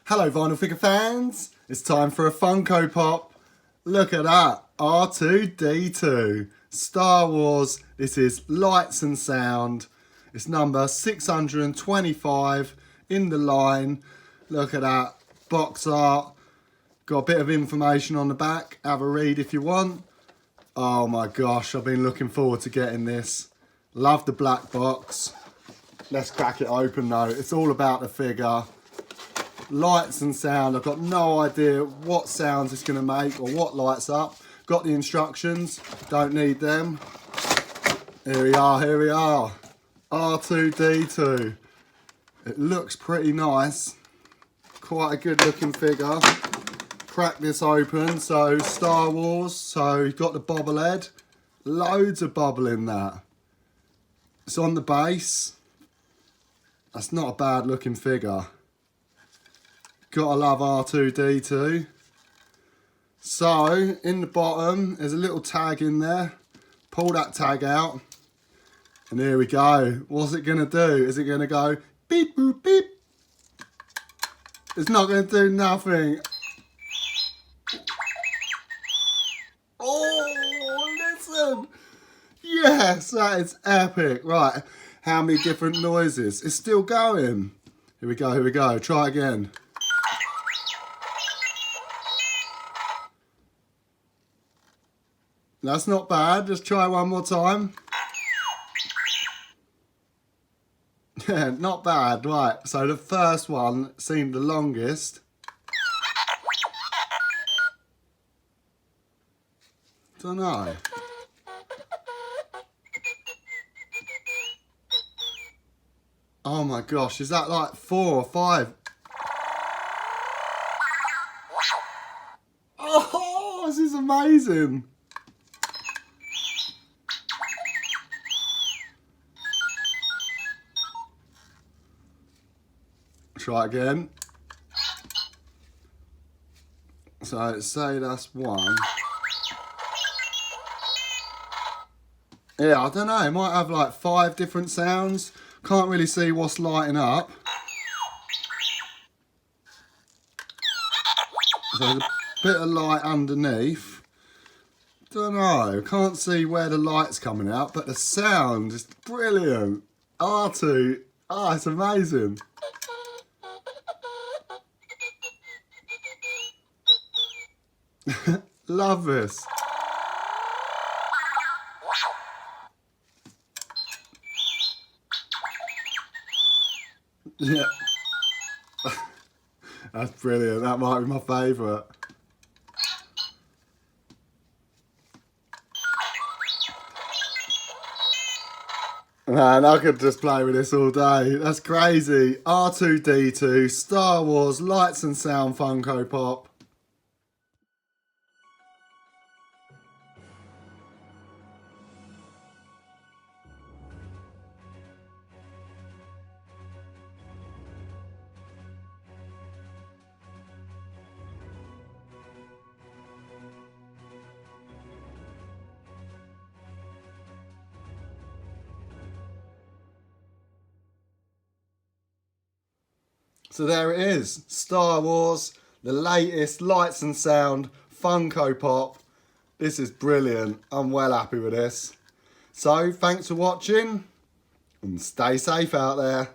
Hello vinyl figure fans, it's time for a Funko Pop. Look at that, R2-D2, Star Wars. This is Lights and Sound. It's number 625 in the line. Look at that, box art. Got a bit of information on the back, have a read if you want. Oh my gosh, I've been looking forward to getting this. Love the black box. Let's crack it open though, it's all about the figure. Lights and sound, I've got no idea what sounds it's going to make or what lights up. Got the instructions, don't need them. Here we are, R2-D2. It looks pretty nice, quite a good looking figure. Crack this open, so Star Wars, so you've got the bobblehead, loads of bubble in that. It's on the base, that's not a bad looking figure. Gotta love R2-D2. So, in the bottom, there's a little tag in there. Pull that tag out. And here we go. What's it gonna do? Is it gonna go beep, boop, beep? It's not gonna do nothing. Oh, listen. Yes, that is epic. Right, how many different noises? It's still going. Here we go. Try again. That's not bad, just try one more time. Yeah, not bad, right. So the first one seemed the longest. Don't know. Oh my gosh, is that like 4 or 5? Oh, this is amazing. Try again. So say that's 1. Yeah, I don't know, it might have like 5 different sounds. Can't really see what's lighting up. So there's a bit of light underneath. Don't know, can't see where the light's coming out, but the sound is brilliant. R2, it's amazing. Love this. Yeah. That's brilliant. That might be my favourite. Man, I could just play with this all day. That's crazy. R2-D2, Star Wars, Lights and Sound Funko Pop. So there it is, Star Wars, the latest Lights and Sound Funko Pop. This is brilliant, I'm well happy with this. So thanks for watching and stay safe out there.